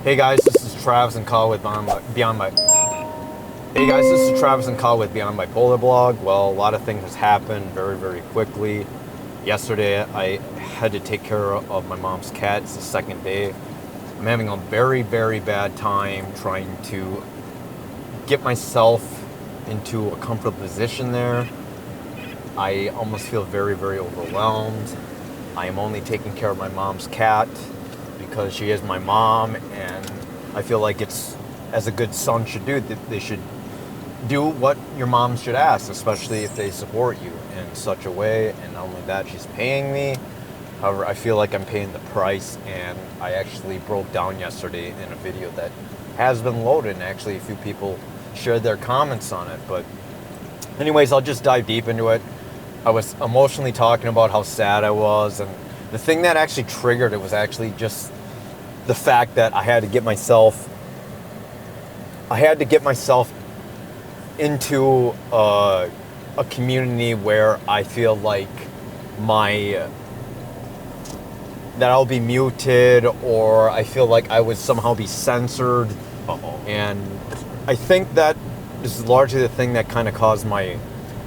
Hey guys, this is Travis and Kyle with Beyond My. Hey guys, this is Travis and Kyle with Beyond Bipolar blog. Well, a lot of things has happened very, very quickly. Yesterday, I had to take care of my mom's cat. It's the second day. I'm having a very, very bad time trying to get myself into a comfortable position there. I almost feel very, very overwhelmed. I am only taking care of my mom's cat because she is my mom, and I feel like it's, as a good son should do, that they should do what your mom should ask, especially if they support you in such a way. And not only that, she's paying me. However, I feel like I'm paying the price, and I actually broke down yesterday in a video that has been loaded, and actually a few people shared their comments on it. But anyways, I'll just dive deep into it. I was emotionally talking about how sad I was, and the thing that actually triggered it was actually just the fact that I had to get myself into a community where I feel like that I'll be muted, or I feel like I would somehow be censored. And I think that this is largely the thing that kind of caused my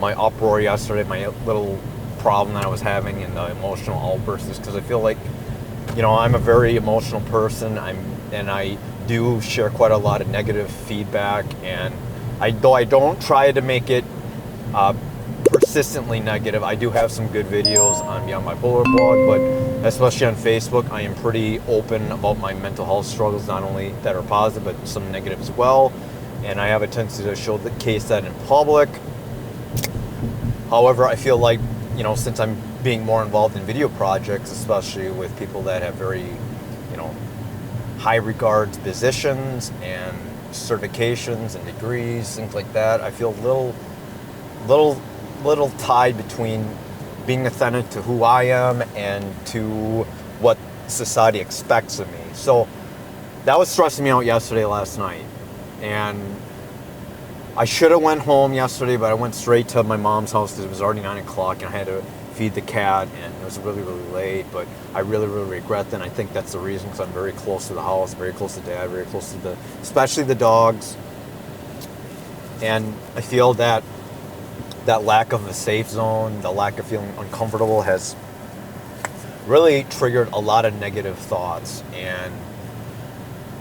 uproar yesterday, my little problem that I was having in the emotional outburst, is because I feel like, I'm a very emotional person. I do share quite a lot of negative feedback, and though I don't try to make it persistently negative, I do have some good videos on Beyond Bipolar blog, but especially on Facebook, I am pretty open about my mental health struggles, not only that are positive, but some negative as well. And I have a tendency to show the case that in public. However, I feel like, since I'm being more involved in video projects, especially with people that have very, high regards positions and certifications and degrees, things like that, I feel little tied between being authentic to who I am and to what society expects of me. So that was stressing me out last night. And I should have went home yesterday, but I went straight to my mom's house because it was already 9 o'clock and I had to feed the cat, and it was really, really late. But I really, really regret that, and I think that's the reason, because I'm very close to the house, very close to Dad, very close to especially the dogs. And I feel that lack of a safe zone, the lack of feeling uncomfortable, has really triggered a lot of negative thoughts. And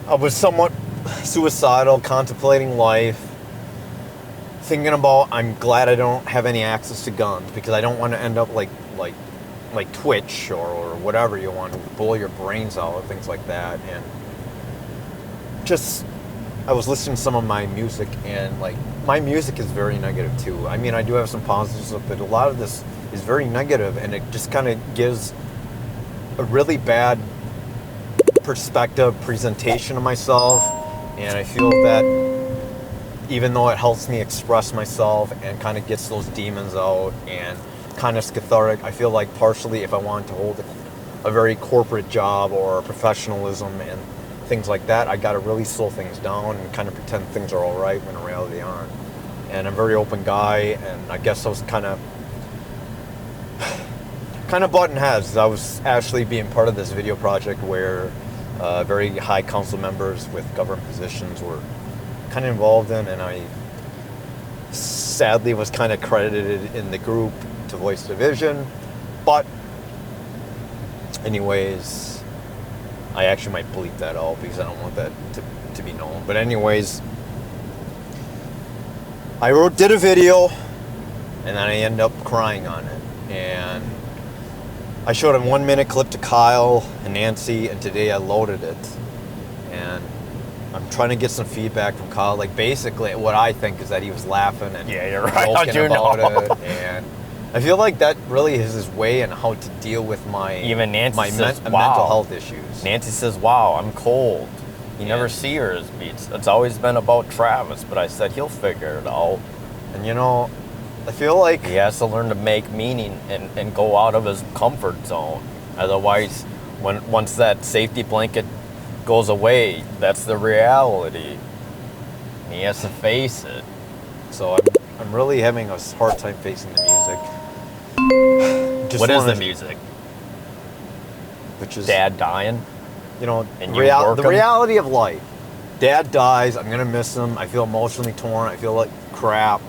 I was somewhat suicidal, contemplating life, thinking about, I'm glad I don't have any access to guns, because I don't want to end up like Twitch or whatever you want to blow your brains out, things like that. And just, I was listening to some of my music, and my music is very negative too. I mean, I do have some positives, but a lot of this is very negative, and it just kind of gives a really bad perspective presentation of myself. And I feel that even though it helps me express myself and kind of gets those demons out and kind of cathartic, I feel like partially, if I wanted to hold a very corporate job or professionalism and things like that, I got to really slow things down and kind of pretend things are all right when in reality they aren't. And I'm a very open guy, and I guess I was kind of butting heads. I was actually being part of this video project where very high council members with government positions were kind of involved in, and I sadly was kind of credited in the group to voice division. But anyways, I actually might bleep that out because I don't want that to be known. But anyways, I did a video, and then I ended up crying on it. And I showed a 1-minute clip to Kyle and Nancy, and today I loaded it. And I'm trying to get some feedback from Kyle. Basically, what I think is that he was laughing and you're right. joking about it. And I feel like that really is his way in how to deal with my mental health issues. Nancy says, "Wow, I'm cold. You never see her as beats. It's always been about Travis." But I said he'll figure it out. And I feel like he has to learn to make meaning and go out of his comfort zone. Otherwise, once that safety blanket goes away, that's the reality. He has to face it. So I'm really having a hard time facing the music. What is the music? Which is Dad dying? you know, And you work the 'em? reality of life. Dad dies. I'm gonna miss him. I feel emotionally torn. I feel like crap.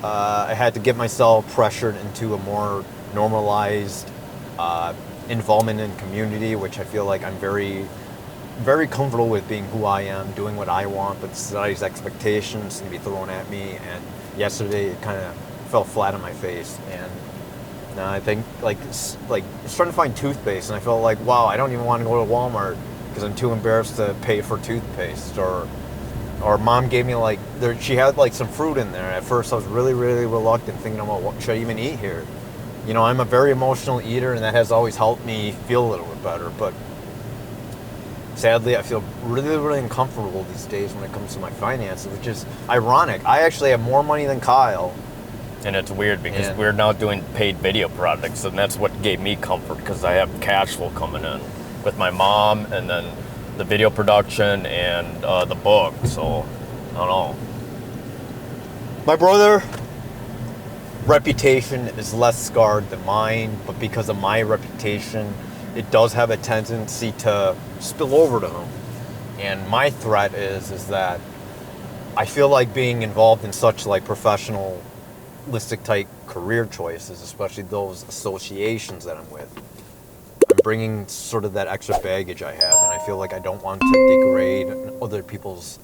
I had to get myself pressured into a more normalized involvement in community, which I feel like I'm very, very comfortable with being who I am, doing what I want, but society's expectations can be thrown at me. And yesterday, it kind of fell flat on my face. And now I think like it's trying to find toothpaste, and I felt like, wow, I don't even want to go to Walmart because I'm too embarrassed to pay for toothpaste. Or mom gave me she had like some fruit in there. At first I was really, really reluctant, thinking about what should I even eat here. You know, I'm a very emotional eater, and that has always helped me feel a little bit better. But sadly, I feel really, really uncomfortable these days when it comes to my finances, which is ironic. I actually have more money than Kyle. And it's weird because we're now doing paid video products, and that's what gave me comfort because I have cash flow coming in with my mom, and then the video production and the book. So I don't know. My brother reputation is less scarred than mine, but because of my reputation, it does have a tendency to spill over to him. And my threat is that I feel like being involved in such like professionalistic type career choices, especially those associations that I'm with, I'm bringing sort of that extra baggage I have, and I feel like I don't want to degrade other people's,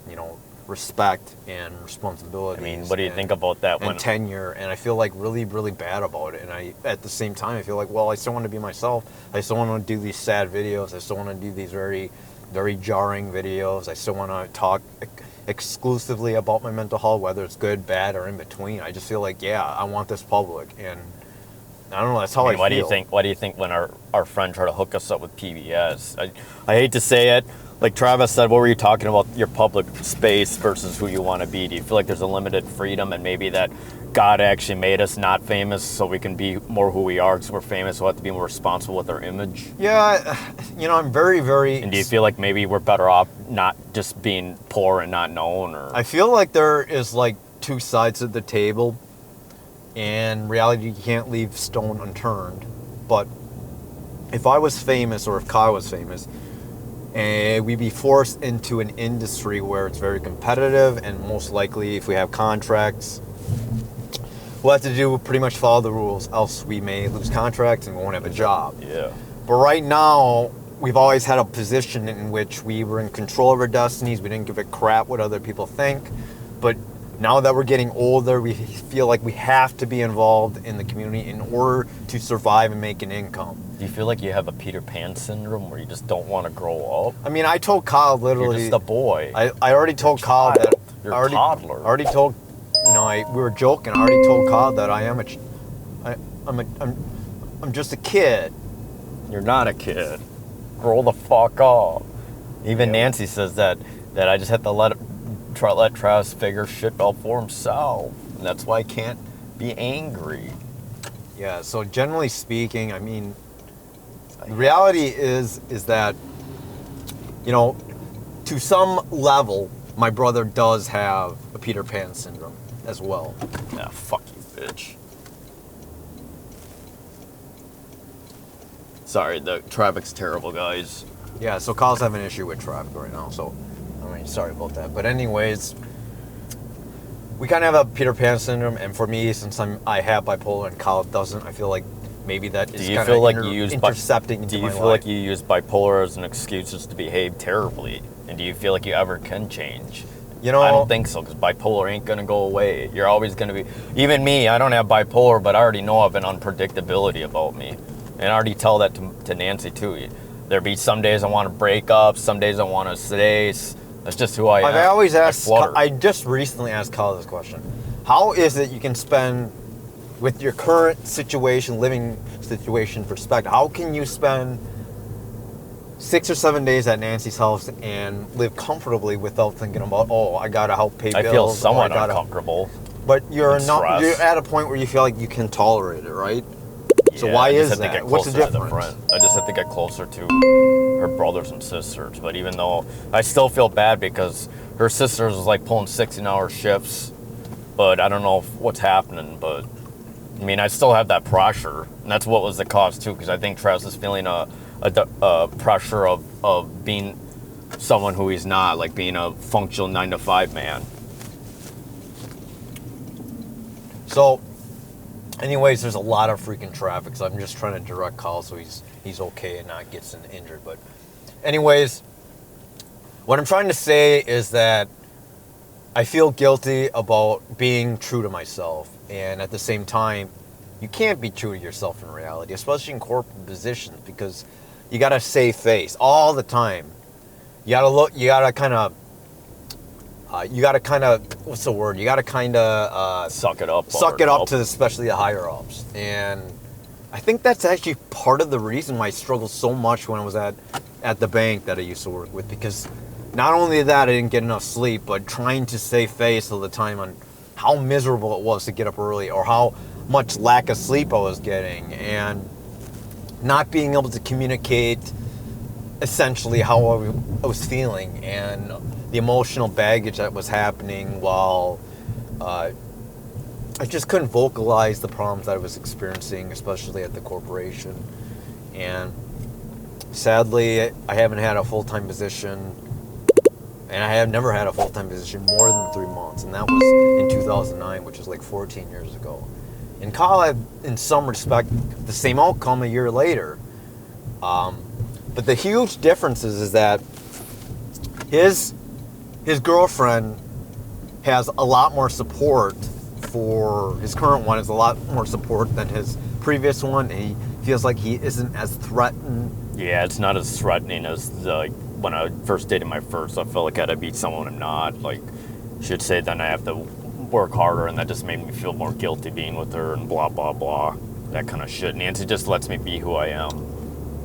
you know, respect and responsibility. I mean, what do you think about that and tenure? And I feel like really, really bad about it. And at the same time, I feel like, well, I still want to be myself. I still want to do these sad videos. I still want to do these very, very jarring videos. I still want to talk exclusively about my mental health, whether it's good, bad, or in between. I just feel like, yeah, I want this public, and I don't know. That's how I feel. What do you think when our friend tried to hook us up with PBS? I hate to say it. Like Travis said, what were you talking about? Your public space versus who you want to be. Do you feel like there's a limited freedom, and maybe that God actually made us not famous so we can be more who we are? Because we're famous, we'll have to be more responsible with our image. Yeah, you know, I'm very, very. And do you feel like maybe we're better off not just being poor and not known? Or I feel like there is like two sides of the table, and reality, you can't leave stone unturned. But if I was famous, or if Kyle was famous, and we'd be forced into an industry where it's very competitive, and most likely if we have contracts, we'll have to do pretty much follow the rules, else we may lose contracts and we won't have a job. Yeah. But right now, we've always had a position in which we were in control of our destinies. We didn't give a crap what other people think. But now that we're getting older, we feel like we have to be involved in the community in order to survive and make an income. Do you feel like you have a Peter Pan syndrome where you just don't want to grow up? I mean, I told Kyle literally... You're just a boy. I already told Kyle that... You're a toddler. I already told... You know, we were joking. I already told Kyle that I'm just a kid. You're not a kid. Grow the fuck up. Even Nancy says that I just have to let Travis figure shit out for himself. And that's why I can't be angry. Yeah, so generally speaking, I mean, the reality is that, you know, to some level, my brother does have a Peter Pan syndrome as well. Yeah, fuck you, bitch. Sorry, the traffic's terrible, guys. Yeah, so Kyle's having an issue with traffic right now, so, I mean, sorry about that. But anyways, we kind of have a Peter Pan syndrome, and for me, since I have bipolar and Kyle doesn't, I feel like maybe that is kind of intercepting into my life. Do you feel like you use bipolar as an excuse just to behave terribly? And do you feel like you ever can change? You know, I don't think so, because bipolar ain't going to go away. You're always going to be... Even me, I don't have bipolar, but I already know of an unpredictability about me. And I already tell that to Nancy, too. There'll be some days I want to break up, some days I want to stay. That's just who I am. I've always asked... I just recently asked Kyle this question. How is it you can spend, with your current situation, living situation perspective, how can you spend 6 or 7 days at Nancy's house and live comfortably without thinking about, oh, I gotta help pay bills. I feel somewhat uncomfortable. But you're at a point where you feel like you can tolerate it, right? Yeah, so why is that? What's the difference? I just have to get closer to her brothers and sisters. But even though I still feel bad because her sisters is like pulling 16-hour shifts, but I don't know what's happening. But I mean, I still have that pressure, and that's what was the cause too. Because I think Travis is feeling a pressure of being someone who he's not, like being a functional 9-to-5 man. So, anyways, there's a lot of freaking traffic, so I'm just trying to direct Kyle so he's okay and not gets injured. But anyways, what I'm trying to say is that I feel guilty about being true to myself, and at the same time, you can't be true to yourself in reality, especially in corporate positions, because you gotta save face all the time. You gotta kind of, what's the word? You gotta kind of suck it up to especially the higher ups, and I think that's actually part of the reason why I struggled so much when I was at the bank that I used to work with, because not only that I didn't get enough sleep, but trying to save face all the time on how miserable it was to get up early, or how much lack of sleep I was getting, and not being able to communicate essentially how I was feeling, and the emotional baggage that was happening while I just couldn't vocalize the problems that I was experiencing, especially at the corporation. And sadly, I haven't had a full-time position, and I have never had a full-time position more than 3 months, and that was in 2009, which is like 14 years ago. And Kyle had, in some respect, the same outcome a year later. But the huge difference is that his girlfriend has a lot more support for his current one, is a lot more support than his previous one, and he feels like he isn't as threatened. Yeah, it's not as threatening as when I first dated my first. I felt like I had to be someone I'm not. Like, she'd say then I have to work harder, and that just made me feel more guilty being with her and blah, blah, blah. That kind of shit. Nancy just lets me be who I am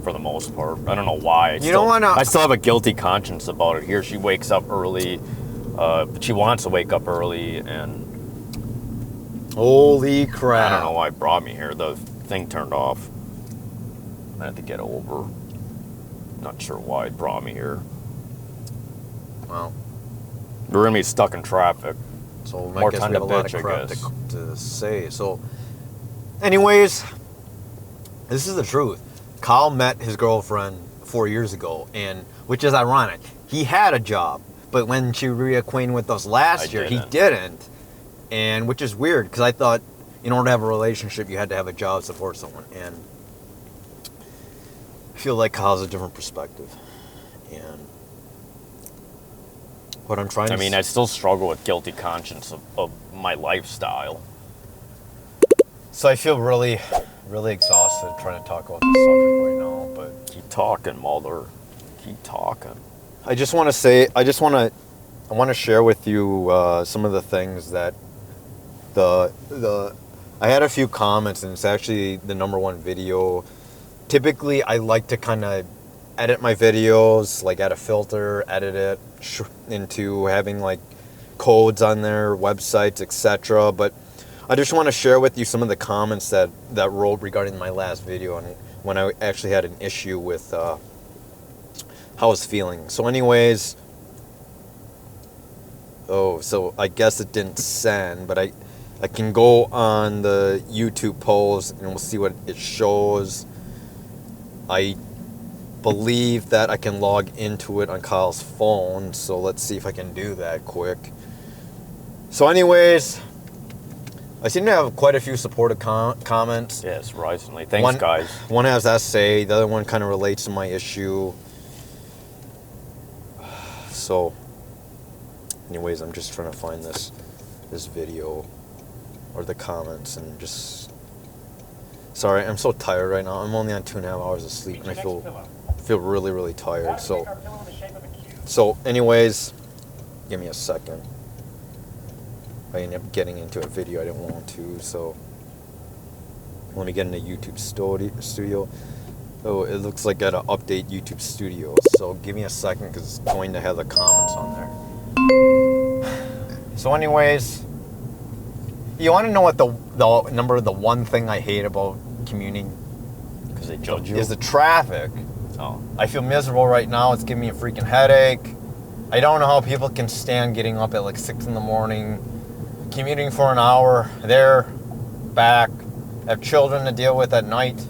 for the most part. I don't know why. I still have a guilty conscience about it here. She wakes up early, but she wants to wake up early, and holy crap. I don't know why it brought me here. The thing turned off. I had to get over. Not sure why it brought me here. Well, we're gonna be stuck in traffic. So more I guess time we have to a lot bitch, of I crap guess. to say. So, anyways, this is the truth. Kyle met his girlfriend 4 years ago, and which is ironic. He had a job, but when she reacquainted with us last year, he didn't. And which is weird, because I thought in order to have a relationship, you had to have a job to support someone. And I feel like Kyle has a different perspective. And what I'm trying to I still struggle with guilty conscience of my lifestyle. So I feel really, really exhausted trying to talk about this subject right now. But keep talking, Mulder. Keep talking. I want to share with you some of the things that I had a few comments, and it's actually the #1 video. Typically, I like to kind of edit my videos, like add a filter, edit it into having like codes on their websites, etc. But I just want to share with you some of the comments that wrote regarding my last video, and when I actually had an issue with how I was feeling. So anyways, so I guess it didn't send, but I can go on the YouTube polls and we'll see what it shows. I believe that I can log into it on Kyle's phone, so let's see if I can do that quick. So anyways, I seem to have quite a few supportive comments. Yeah, surprisingly. Thanks, guys. One has essay, the other one kind of relates to my issue. So anyways, I'm just trying to find this video or the comments, and just sorry, I'm so tired right now. I'm only on 2.5 hours of sleep, and I feel really, really tired. So anyways, give me a second. I ended up getting into a video I didn't want to, so let me get into YouTube Studio. Oh, it looks like I gotta update YouTube Studio, so give me a second because it's going to have the comments on there. So anyways, you want to know what the one thing I hate about commuting? Because they judge you? Is the traffic. Oh. I feel miserable right now. It's giving me a freaking headache. I don't know how people can stand getting up at like 6 in the morning, commuting for an hour, there, back, have children to deal with at night.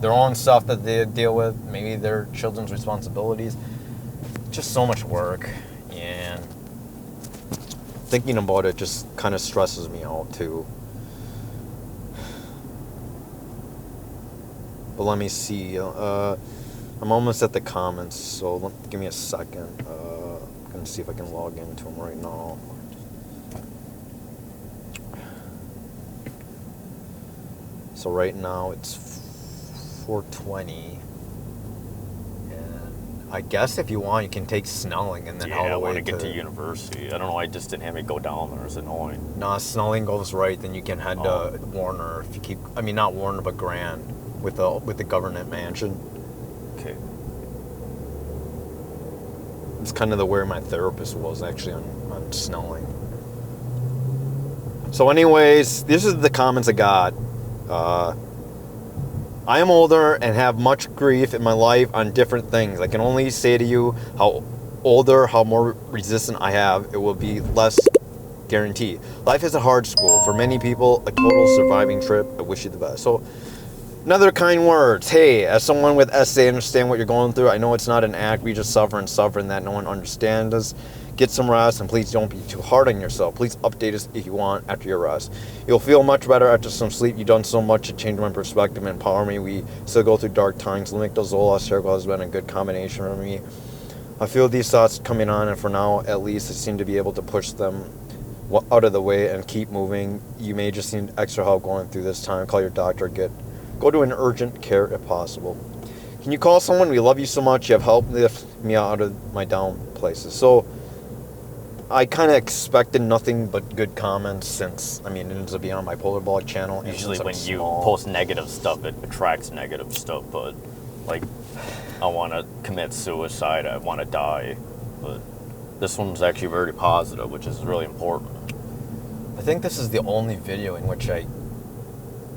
their own stuff that they deal with, maybe their children's responsibilities. Just so much work, and thinking about it just kind of stresses me out too. But let me see. I'm almost at the comments, so give me a second. I'm gonna see if I can log into them right now. So right now it's 4:20, and I guess if you want, you can take Snelling and then all the way I want to get to university. I don't know why it just didn't have me go down there. It's annoying. Nah, Snelling goes right, then you can head to Warner if you keep. I mean, not Warner, but Grand with the government mansion. Okay. It's kind of where my therapist was actually on Snelling. So, anyways, these are the comments I got. I am older and have much grief in my life on different things. I can only say to you how older, how more resistant I have, it will be less guarantee. Life is a hard school. For many people, a total surviving trip. I wish you the best. So, another kind words. Hey, as someone with SA, I understand what you're going through. I know it's not an act. We just suffer and that no one understands us. Get some rest, and please don't be too hard on yourself. Please update us if you want after your rest. You'll feel much better after some sleep. You've done so much to change my perspective and empower me. We still go through dark times. Lamictal Circle has been a good combination for me. I feel these thoughts coming on, and for now, at least, I seem to be able to push them out of the way and keep moving. You may just need extra help going through this time. Call your doctor. Go to an urgent care if possible. Can you call someone? We love you so much. You have helped lift me out of my down places. So, I kind of expected nothing but good comments since, I mean, it ends up being on my Bipolar blog channel. Usually when you post negative stuff, it attracts negative stuff, but, like, I want to commit suicide, I want to die, but this one's actually very positive, which is really important. I think this is the only video in which I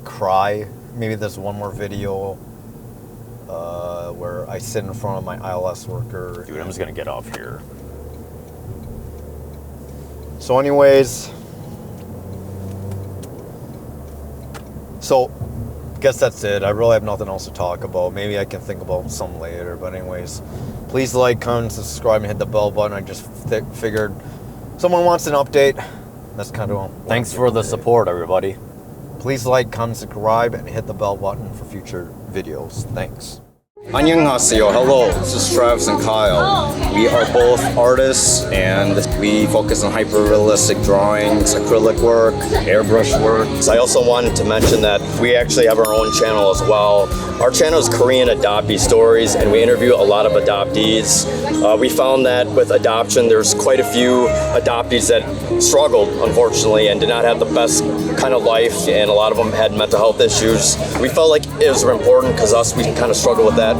cry. Maybe there's one more video where I sit in front of my ILS worker. Dude, I'm just going to get off here. So anyways, I guess that's it. I really have nothing else to talk about. Maybe I can think about some later. But anyways, please like, comment, subscribe, and hit the bell button. I just figured someone wants an update. That's kind of Thanks for the support, everybody. Please like, comment, subscribe, and hit the bell button for future videos. Thanks. 안녕하세요. Hello, this is Travis and Kyle. We are both artists and we focus on hyper-realistic drawings, acrylic work, airbrush work. So I also wanted to mention that we actually have our own channel as well. Our channel is Korean Adoptee Stories, and we interview a lot of adoptees. We found that with adoption, there's quite a few adoptees that struggled, unfortunately, and did not have the best kind of life, and a lot of them had mental health issues. We felt like it was important because we kind of struggle with that